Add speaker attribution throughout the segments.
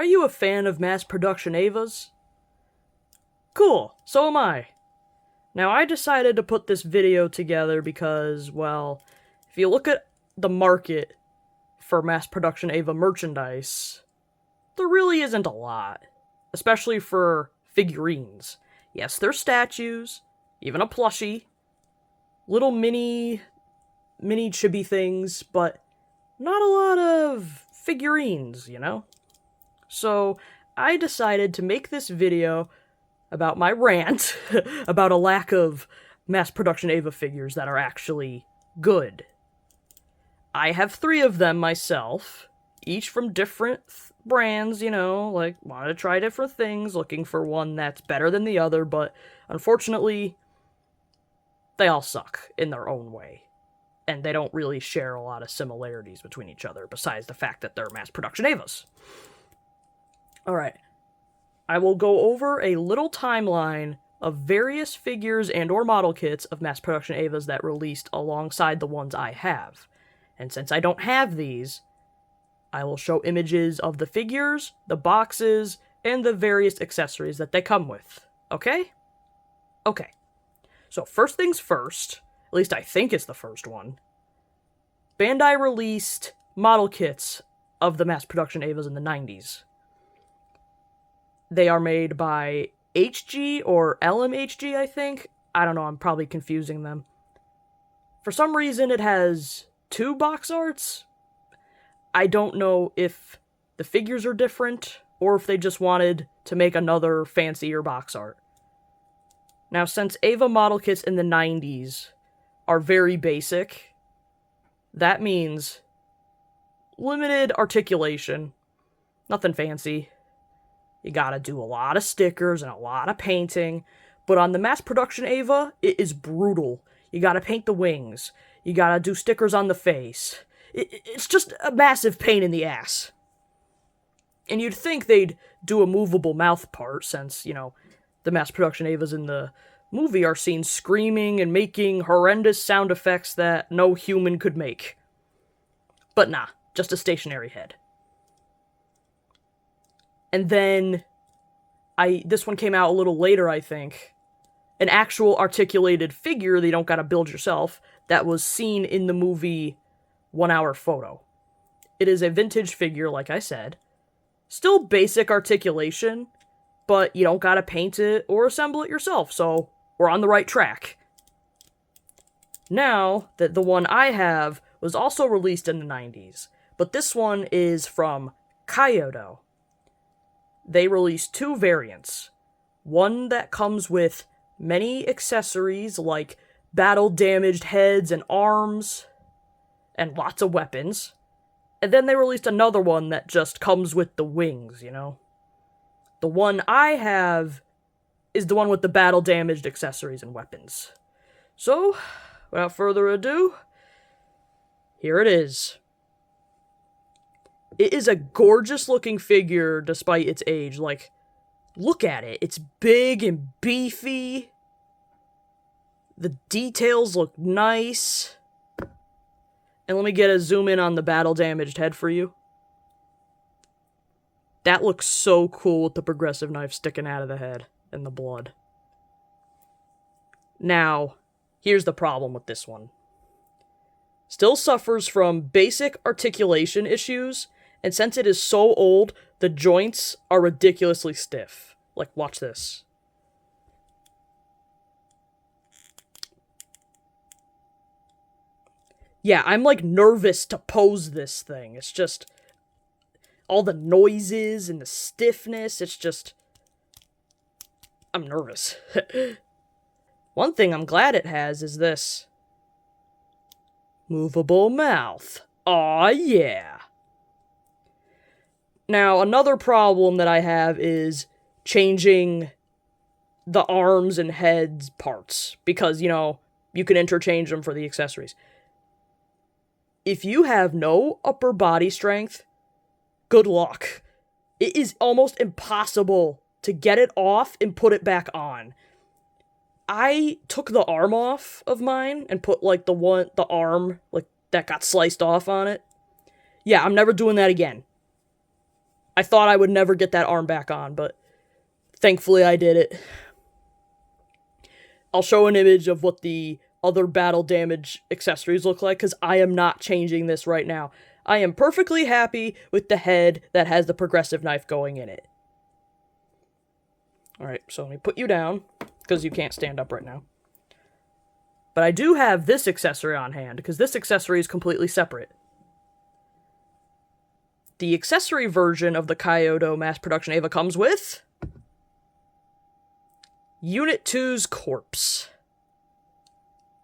Speaker 1: Are you a fan of mass production EVAs? Cool, so am I. Now, I decided to put this video together because, well, if you look at the market for mass production EVA merchandise, there really isn't a lot, especially for figurines. Yes, there's statues, even a plushie, little mini chibi things, but not a lot of figurines, you know? So, I decided to make this video about my rant about a lack of mass production EVA figures that are actually good. I have 3 of them myself, each from different brands, you know, like, wanted to try different things, looking for one that's better than the other, but unfortunately, they all suck in their own way. And they don't really share a lot of similarities between each other, besides the fact that they're mass production EVAs. Alright, I will go over a little timeline of various figures and or model kits of mass production EVAs that released alongside the ones I have. And since I don't have these, I will show images of the figures, the boxes, and the various accessories that they come with. Okay? Okay. So first things first, at least I think it's the first one, Bandai released model kits of the mass production EVAs in the 90s. They are made by HG or LMHG, I think. I don't know, I'm probably confusing them. For some reason, it has 2 box arts. I don't know if the figures are different, or if they just wanted to make another fancier box art. Now, since EVA model kits in the 90s are very basic, that means limited articulation, nothing fancy. You gotta do a lot of stickers and a lot of painting, but on the mass production EVA, it is brutal. You gotta paint the wings, you gotta do stickers on the face. It's just a massive pain in the ass. And you'd think they'd do a movable mouth part, since, you know, the mass production EVAs in the movie are seen screaming and making horrendous sound effects that no human could make. But nah, just a stationary head. And then, this one came out a little later, I think. An actual articulated figure that you don't gotta build yourself, that was seen in the movie 1 Hour Photo. It is a vintage figure, like I said. Still basic articulation, but you don't gotta paint it or assemble it yourself, so we're on the right track. Now, that the one I have was also released in the 90s, but this one is from Kyoto. They released 2 variants. One that comes with many accessories like battle-damaged heads and arms, and lots of weapons. And then they released another one that just comes with the wings, you know? The one I have is the one with the battle-damaged accessories and weapons. So, without further ado, here it is. It is a gorgeous-looking figure despite its age. Like, look at it. It's big and beefy. The details look nice. And let me get a zoom in on the battle-damaged head for you. That looks so cool with the progressive knife sticking out of the head and the blood. Now, here's the problem with this one. Still suffers from basic articulation issues, and since it is so old, the joints are ridiculously stiff. Like, watch this. Yeah, I'm like nervous to pose this thing. It's just all the noises and the stiffness. It's just, I'm nervous. One thing I'm glad it has is this. Movable mouth. Aw, yeah. Now, another problem that I have is changing the arms and heads parts, because, you know, you can interchange them for the accessories. If you have no upper body strength, good luck. It is almost impossible to get it off and put it back on. I took the arm off of mine and put, like, the arm, like, that got sliced off on it. Yeah, I'm never doing that again. I thought I would never get that arm back on, but thankfully I did it. I'll show an image of what the other battle damage accessories look like, because I am not changing this right now. I am perfectly happy with the head that has the progressive knife going in it. Alright, so let me put you down, because you can't stand up right now. But I do have this accessory on hand, because this accessory is completely separate. The accessory version of the Kyoto Mass Production EVA comes with Unit 2's corpse.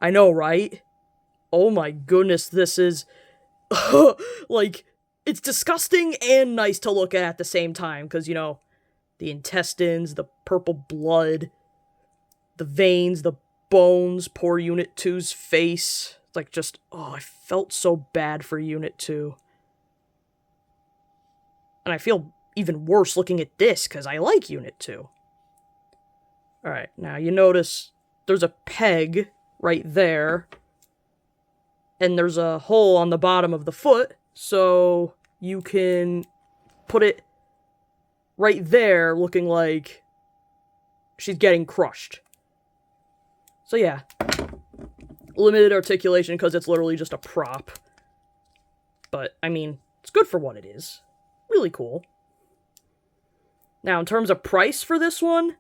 Speaker 1: I know, right? Oh my goodness, this is... like, it's disgusting and nice to look at the same time, because, you know, the intestines, the purple blood, the veins, the bones, poor Unit 2's face. It's like just, oh, I felt so bad for Unit 2. And I feel even worse looking at this, because I like Unit 2. Alright, now you notice there's a peg right there, and there's a hole on the bottom of the foot, so you can put it right there looking like she's getting crushed. So yeah, limited articulation because it's literally just a prop. But, I mean, it's good for what it is. Really cool. Now, in terms of price for this one,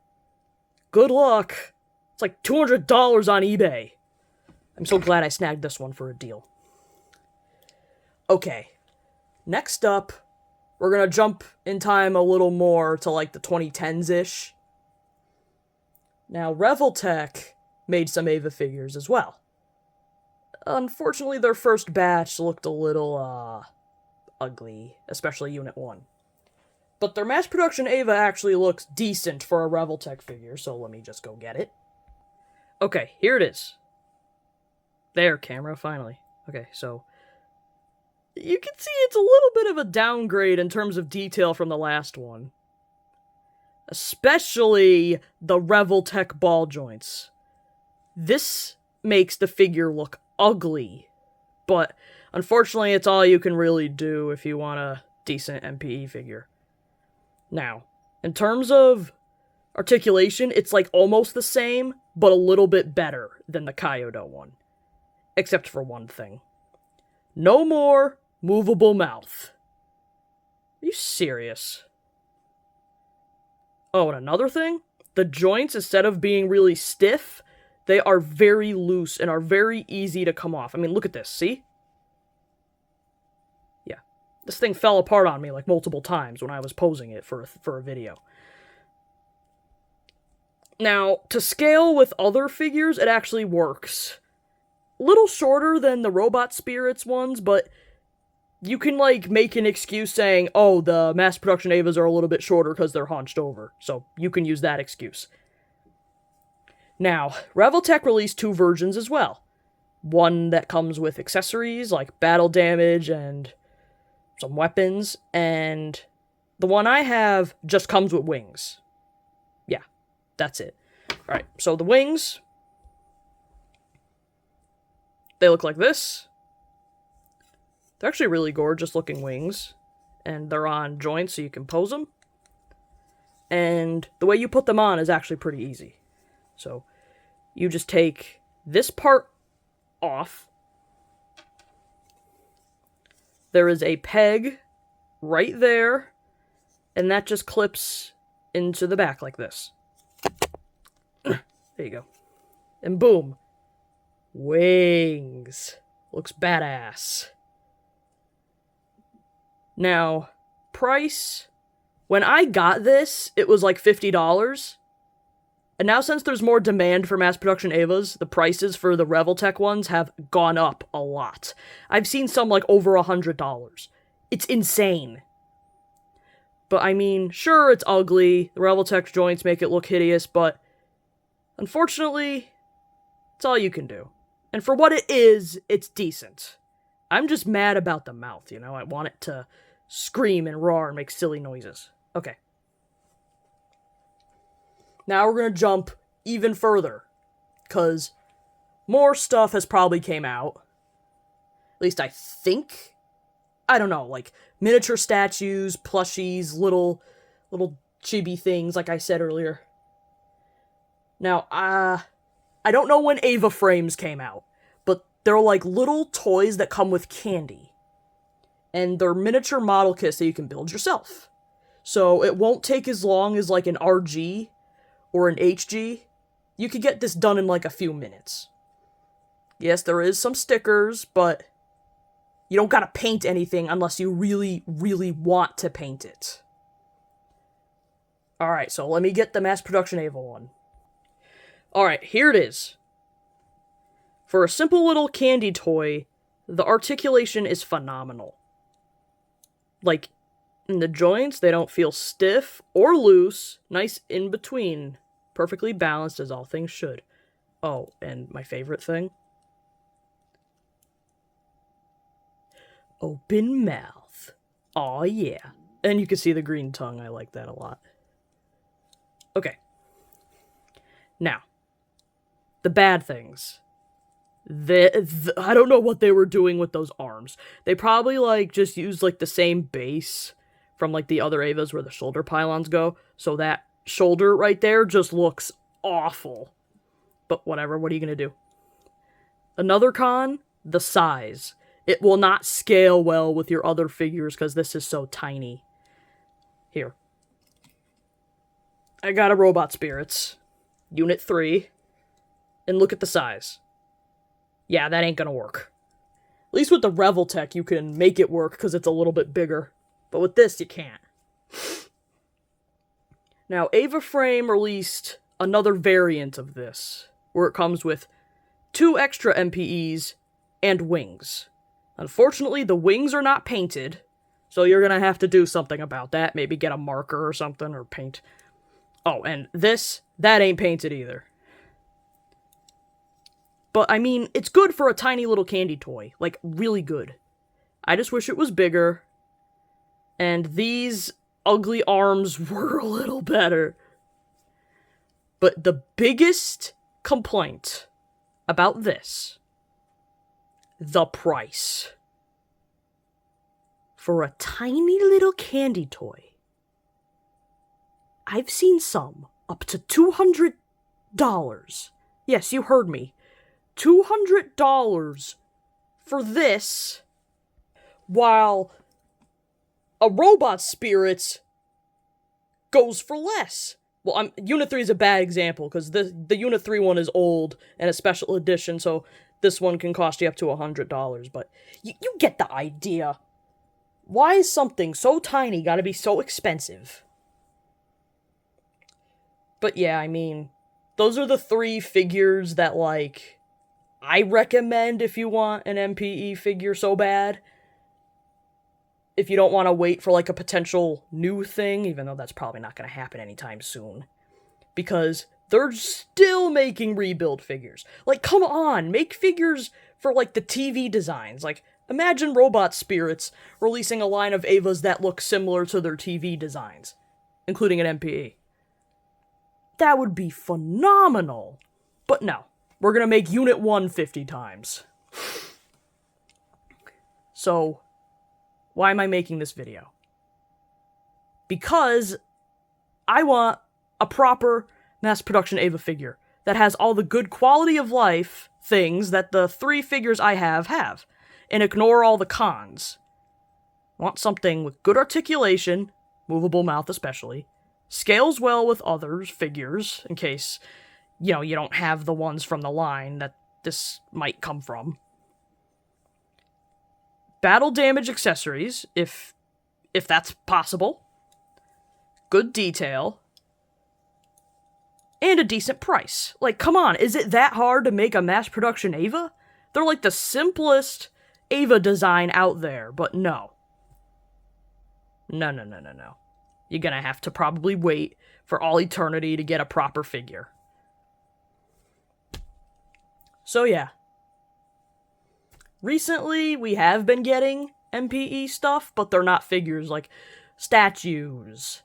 Speaker 1: good luck. It's like $200 on eBay. I'm so glad I snagged this one for a deal. Okay, next up, we're gonna jump in time a little more to like the 2010s-ish. Now, Revoltech made some EVA figures as well. Unfortunately, their first batch looked a little, ugly, especially Unit 1. But their mass production EVA actually looks decent for a Revoltech figure, so let me just go get it. Okay, here it is. There, camera, finally. Okay, so you can see it's a little bit of a downgrade in terms of detail from the last one. Especially the Revoltech ball joints. This makes the figure look ugly, but unfortunately it's all you can really do if you want a decent MPE figure. Now, in terms of articulation, it's like almost the same, but a little bit better than the Kyoto one. Except for one thing. No more movable mouth. Are you serious? Oh, and another thing? The joints, instead of being really stiff, they are very loose and are very easy to come off. I mean, look at this, see? Yeah. This thing fell apart on me like multiple times when I was posing it for a video. Now, to scale with other figures, it actually works. Little shorter than the Robot Spirits ones, but you can, like, make an excuse saying, oh, the mass production EVAs are a little bit shorter because they're hunched over, so you can use that excuse. Now, Revoltech released 2 versions as well. One that comes with accessories, like battle damage and some weapons, and the one I have just comes with wings. Yeah, that's it. Alright, so the wings... they look like this. They're actually really gorgeous looking wings. And they're on joints so you can pose them. And the way you put them on is actually pretty easy. So, you just take this part off. There is a peg right there. And that just clips into the back like this. There you go. And boom. Wings. Looks badass. Now, price. When I got this, it was like $50. And now since there's more demand for mass production EVAs, the prices for the Revoltech ones have gone up a lot. I've seen some like over $100. It's insane. But I mean, sure, it's ugly. The Revoltech joints make it look hideous, but unfortunately, it's all you can do. And for what it is, it's decent. I'm just mad about the mouth, you know? I want it to scream and roar and make silly noises. Okay. Now we're gonna jump even further. Because more stuff has probably came out. At least I think I don't know, like miniature statues, plushies, little chibi things, like I said earlier. Now, I don't know when EVA frames came out, but they're like little toys that come with candy. And they're miniature model kits that you can build yourself. So it won't take as long as like an RG or an HG. You could get this done in like a few minutes. Yes, there is some stickers, but you don't gotta paint anything unless you really, really want to paint it. Alright, so let me get the mass production EVA one. Alright, here it is. For a simple little candy toy, the articulation is phenomenal. Like, in the joints, they don't feel stiff or loose, nice in between, perfectly balanced as all things should. Oh, and my favorite thing? Open mouth. Aw, yeah. And you can see the green tongue, I like that a lot. Okay. Now, the bad things. I don't know what they were doing with those arms. They probably, like, just used, like, the same base from, like, the other EVAs where the shoulder pylons go. So that shoulder right there just looks awful. But whatever, what are you gonna do? Another con, the size. It will not scale well with your other figures because this is so tiny. Here. I got a Robot Spirits. Unit 3. And look at the size. Yeah, that ain't gonna work. At least with the Reveltech, you can make it work because it's a little bit bigger. But with this, you can't. Now, EVA Frame released another variant of this, where it comes with 2 extra MPEs and wings. Unfortunately, the wings are not painted, so you're gonna have to do something about that. Maybe get a marker or something, or paint. Oh, and this, that ain't painted either. But, I mean, it's good for a tiny little candy toy. Like, really good. I just wish it was bigger. And these ugly arms were a little better. But the biggest complaint about this, the price. For a tiny little candy toy, I've seen some up to $200. Yes, you heard me. $200 for this, while a Robot Spirits goes for less. Well, Unit 3 is a bad example, because the Unit 3 one is old and a special edition, so this one can cost you up to $100, but you get the idea. Why is something so tiny gotta be so expensive? But yeah, I mean, those are the 3 figures that, like, I recommend if you want an MPE figure so bad. If you don't want to wait for, like, a potential new thing, even though that's probably not going to happen anytime soon. Because they're still making rebuild figures. Like, come on, make figures for, like, the TV designs. Like, imagine Robot Spirits releasing a line of EVAs that look similar to their TV designs, including an MPE. That would be phenomenal. But no. We're gonna make Unit 1 50 times. So, why am I making this video? Because I want a proper mass production EVA figure that has all the good quality of life things that the 3 figures I have, and ignore all the cons. I want something with good articulation, movable mouth especially, scales well with other figures, in case, you know, you don't have the ones from the line that this might come from. Battle damage accessories, if that's possible. Good detail. And a decent price. Like, come on, is it that hard to make a mass production EVA? They're like the simplest EVA design out there, but no. No. You're gonna have to probably wait for all eternity to get a proper figure. So yeah. Recently, we have been getting MPE stuff, but they're not figures, like statues.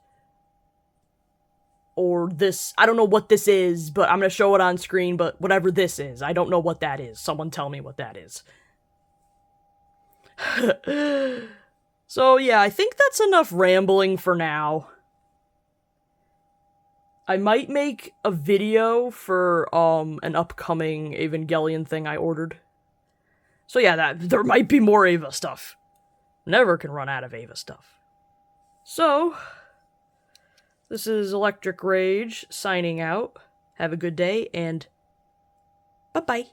Speaker 1: Or this, I don't know what this is, but I'm gonna show it on screen, but whatever this is, I don't know what that is. Someone tell me what that is. So yeah, I think that's enough rambling for now. I might make a video for an upcoming Evangelion thing I ordered. So yeah, there might be more Eva stuff. Never can run out of Eva stuff. So, this is Electric Rage signing out. Have a good day, and bye-bye.